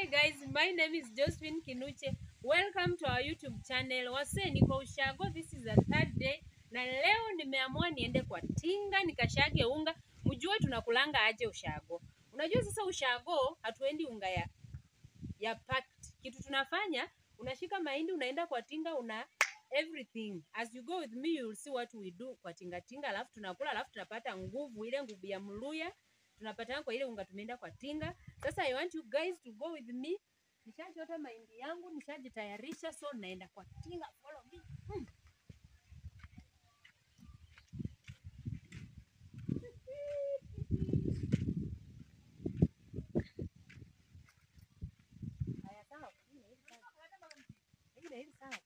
Hi guys, my name is Josephine Kinuche. Welcome to our YouTube channel. Wase niko ushago, this is the third day. Na leo nimeamua niende kwa tinga nikashage unga. Mjue tunakulanga aje ushago. Unajua sasa ushago hatuendi unga ya packed. Kitu tunafanya, unashika mahindi unaenda kwa tinga una everything. As you go with me you will see what we do kwa tinga, alafu tunakula, alafu tunapata nguvu, ile nguvu ya Mluya. Tunapatana kwa ile unga tumeenda kwa tinga. Sasa I want you guys to go with me. Nishachota mahindi yangu, nishajitayarisha, so naenda kwa tinga. Follow me. Haya sawa. Hili sawa.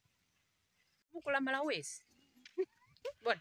Mukula malawesi. Bon.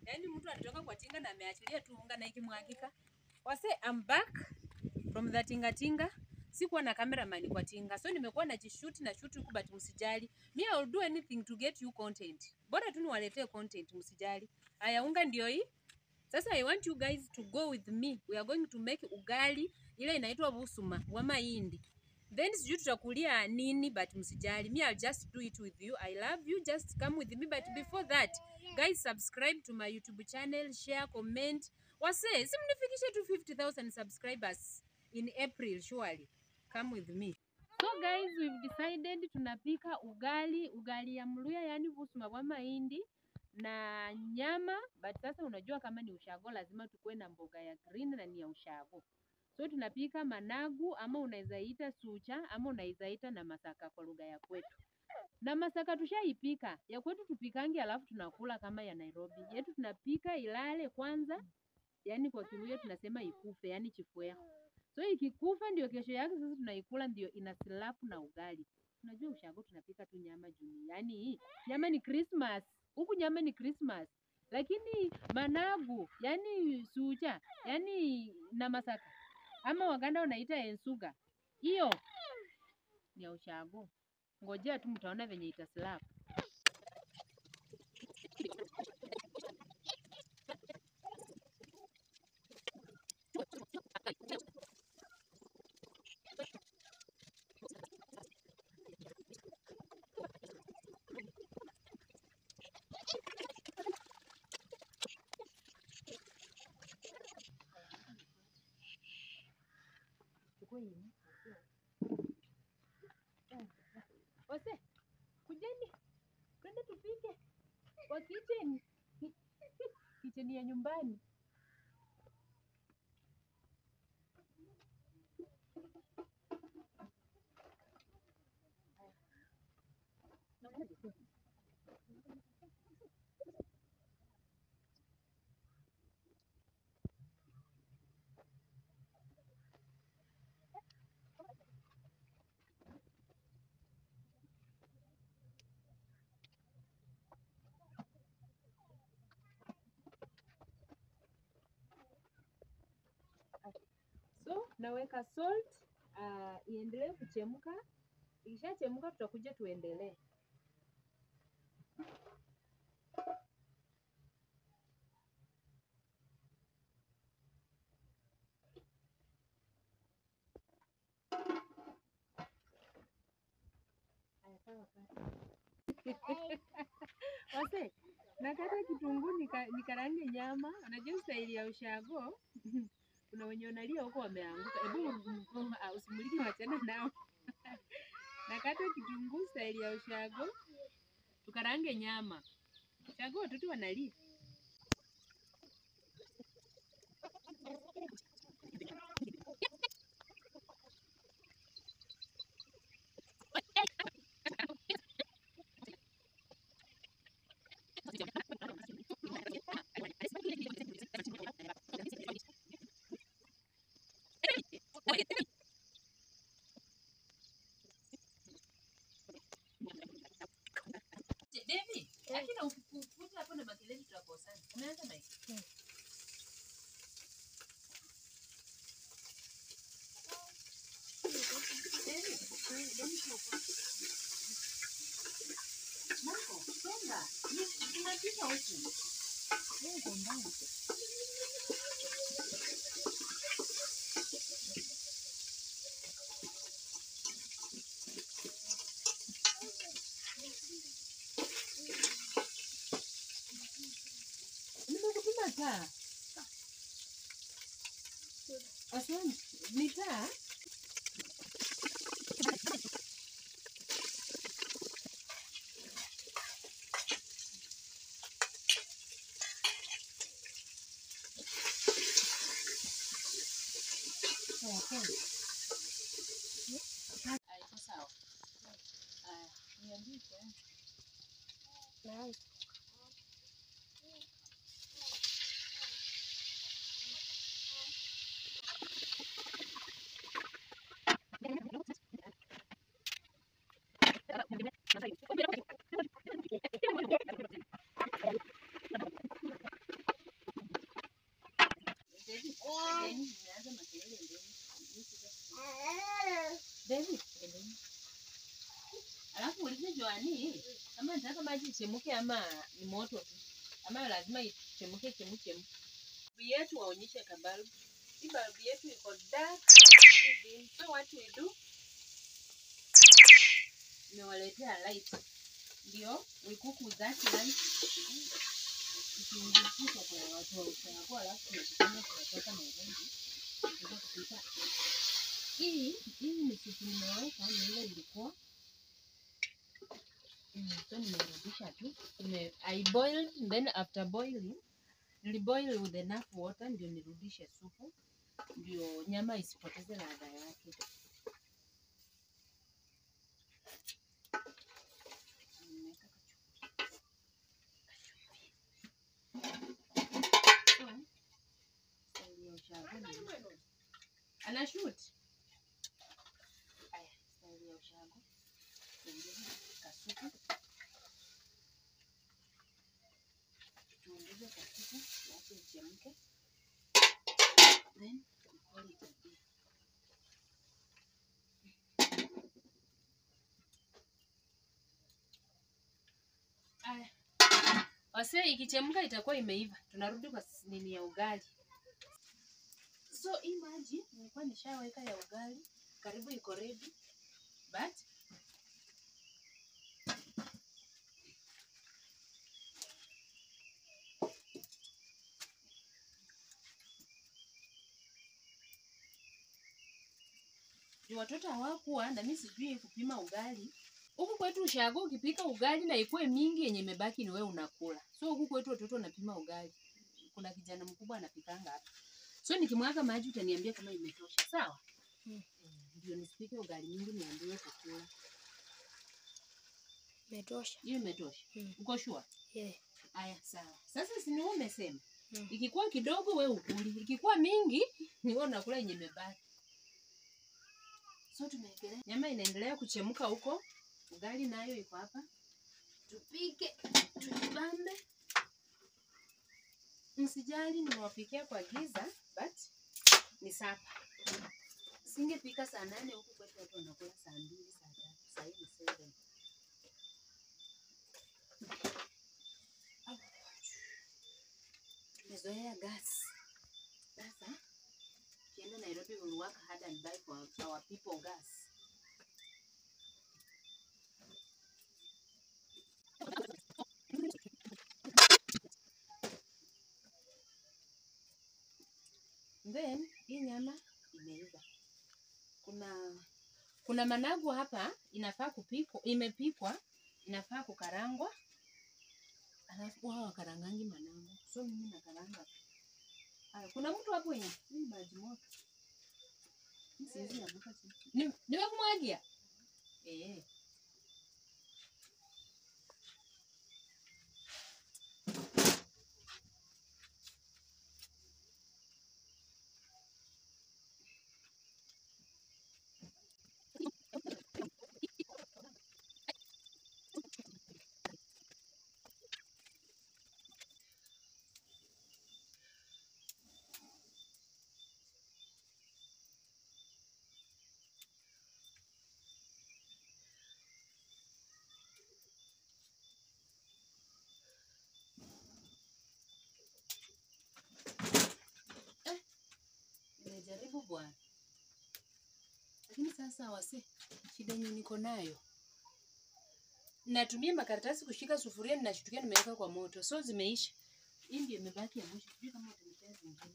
Yaani mtu anatoka kwa tinga na ameachilia tu unga na ikimwagika. Wase, I'm back from the tinga. Sikuwa na cameraman kwa tinga. So nimekuwa najishoot na shoot huku, but msijali. Me I'll do anything to get you content. Bora tu niwaletee content, msijali. Aya, unga ndio hii. Sasa I want you guys to go with me. We are going to make ugali. Ile inaitwa busuma wa mahindi. Then sijui tutakulia nini, but msijali. Me I'll just do it with you. I love you. Just come with me. But before that, guys, subscribe to my YouTube channel, share, comment. Wase, simnifikishe to 50,000 subscribers in April, surely. Come with me. So guys, we've decided tunapika ugali ya Mluya, yani busuma wa mahindi na nyama. But sasa unajua kama ni ushago lazima tukue na mboga ya green na ni ya ushago. So tunapika managu, ama unaweza ita sucha, ama unaweza ita na masaka kwa lugha ya kwetu. Na masaka tushaipika. Ya kwetu tupikangi alafu tunakula kama ya Nairobi. Yetu tunapika ilale kwanza. Yani kwa Kiluya tunasema ikufe, yani chifwea. So ikikufa ndio kesho yake sasa tunaikula, ndio inasilapu na ugali. Unajua ushago tunapika tu nyama juu. Yani nyama ni Christmas. Huku nyama ni Christmas. Lakini managu, yani sucha, yani na masaka, ama Waganda wanaita ensuga, hiyo ni ya ushago. Ngojea tu mtaona venye itaslap. Wase, kujeni, kwenda tupike kwa kitchen. Kitchen ya nyumbani. So naweka salt iendelee kuchemka. Ikishachemka tutakuja tuendelee. Wase, nakata kitunguu nikarange nyama. Unajua staili ya ushago. Kuna wenye wanalia huko wameanguka. Hebu usimulike, wachana nao. Nakata kitunguu staili ya ushago. Tukarange nyama. Ushago watoto wanalia. Devi, lakini ukikuja hapo na makelele tutakosana. Umeanza na hiki. Marco, songa. Tunapika huku. Wewe ndani. Nimekupima taa. Asante. Ni taa. Sawa. Niambie. Naam. ani kama nataka maji ichemke ama ni moto tu. Ama lazima ichemke. Bibi yetu waonyeshe kabalbu. Hii balbu yetu iko dark. So what we do? Nimewaletea light. Ndio, we cook with that light. Tukiungua kwa watu wa ushago alafu tunatoka na ugali. Hii ni kitu nimeweka ni ile ilikuwa. So nimerudisha tu. I boiled, then after boiling, niliboil with enough water ndio nirudishe supu. Ndio nyama isipoteze ladha yake. Ana shoot. Aya, style ya ushago. Tuongeze kasuku. Tuongeze kasuku, wache ichemke. Then tukole tabia. Aya. Wase ikichemka itakuwa imeiva. Tunarudi kwa nini ya ugali. So hii maji nilikuwa nishaweka ya ugali, karibu iko ready. But watoto hawakuwa na mimi sijui kupima ugali. Huku kwetu ushago ukipika ugali na ikuwe mingi yenye imebaki ni wewe unakula. So huku kwetu watoto wanapima ugali. Kuna kijana mkubwa anapikanga hapa. So nikimwaga maji utaniambia kama imetosha, sawa? Ndio nisipike ugali mingi niambie kukula. Imetosha. Hiyo imetosha. Uko sure? Yeah. Aya, sawa. Sasa si ni wewe umesema. Ikikuwa kidogo wewe ukuli. Ikikuwa mingi ni wewe unakula yenye imebaki. So tumeekelea. Nyama inaendelea kuchemka huko. Ugali nayo iko hapa. Tupike, tuibambe. Msijali nimewapikia kwa giza, but ni sapa. Singepika saa 8 huku kwetu watu wanakula saa 2, saa 3, saa hii ni 7. Tumezoea gas. Sasa kienda Nairobi will work hard and buy for our people gas. Then hii nyama imeiva. Kuna managu hapa inafaa kupikwa, imepikwa, inafaa kukarangwa. Alafu wao wakarangangi managu. So mimi nakaranga. Kuna mtu hapo yenye ni maji moto. Siwezi yabuka chini. Nimekumwagia? Nimejaribu bwana. Lakini sasa wase, shida yenye niko nayo. Natumia makaratasi kushika sufuria ninashtukia nimeweka kwa moto. So zimeisha. Hii ndio imebaki ya mwisho. Sijui kama utanipea zingine.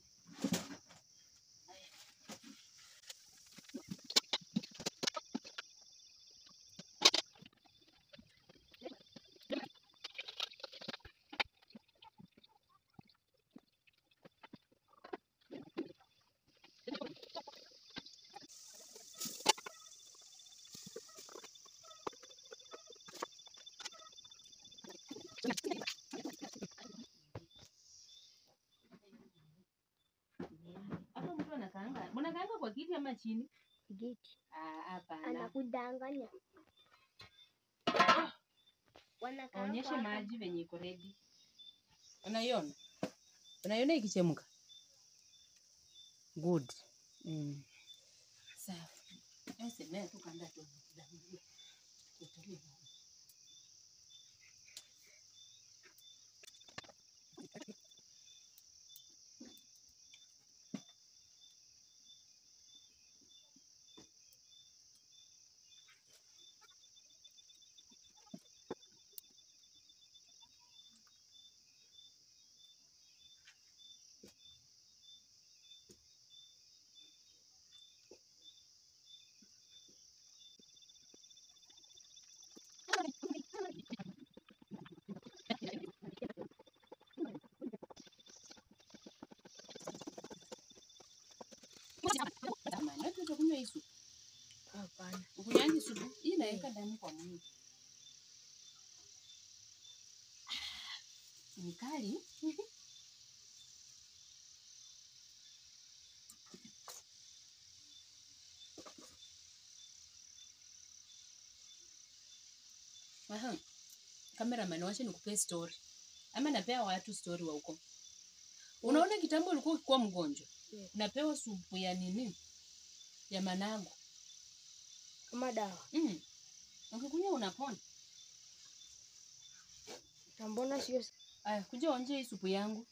Hapo mtu anakaanga. Unakaanga kwa kiti ama chini? Kiti. Hapana. Anakudanganya. Wanakaanga. Onyesha maji venye iko ready. Unaiona? Unaiona ikichemka? Good. Sawa. Ese mimi tu kanda tu. hii supu? Hapana. Ukunywangi supu? Hii naweka ndani kwa mwili. Ni kali. Aha. Cameraman, wacha nikupe story. Ama napea watu story wa huko. Unaona kitambo ulikuwa ukikuwa mgonjwa. Unapewa supu ya nini? Ya managu. Kama dawa. Ukikunywa unapona. Tambona sio. Aya, kuja onje hii supu yangu.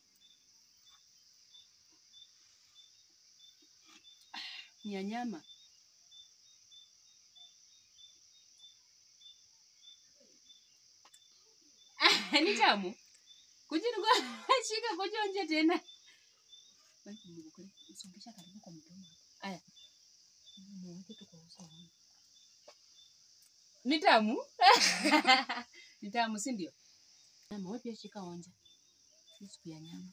Ni ya nyama. Ni tamu. Kuja shika kuja onje tena. Usongesha karibu kwa mdomo. Aya. Mweke tu kwa uso wangu. Ni tamu? Ni tamu, si ndio? Nyama, wewe pia shika onja. Ni supu ya nyama.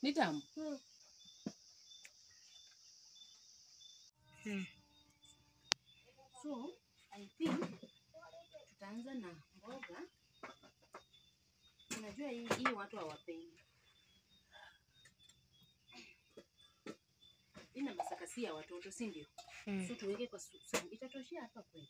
Ni tamu? So, I think tutaanza na mboga. Unajua hii watu hawapendi. Ina masakasi ya watoto, si ndio? So tuweke kwa supu. Itatoshia hapa kweli?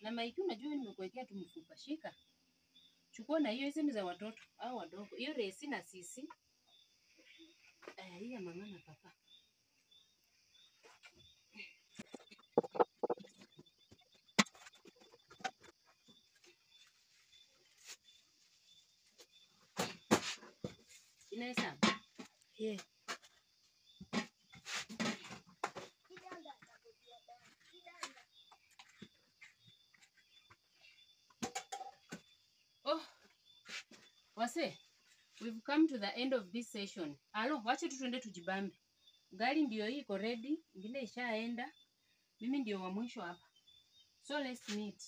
Na maiki unajua nimekuwekea tu mfupa, shika. Chukua na hiyo, hizi ni za watoto au wadogo. Hiyo resi na sisi. Hii ya mama na papa. Inaesa? Yeah. Oh, wase, we've come to the end of this session. Alo, wacha tu tuende tujibambe. Gari ndio hii iko ready, ingine ishaenda. Mimi ndio wa mwisho hapa. So let's meet.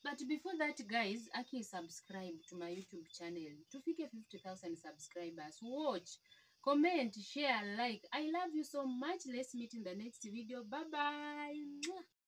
But before that guys, aki subscribe to my YouTube channel. Tufike 50,000 subscribers. Watch, comment, share, like. I love you so much. Let's meet in the next video. Bye bye.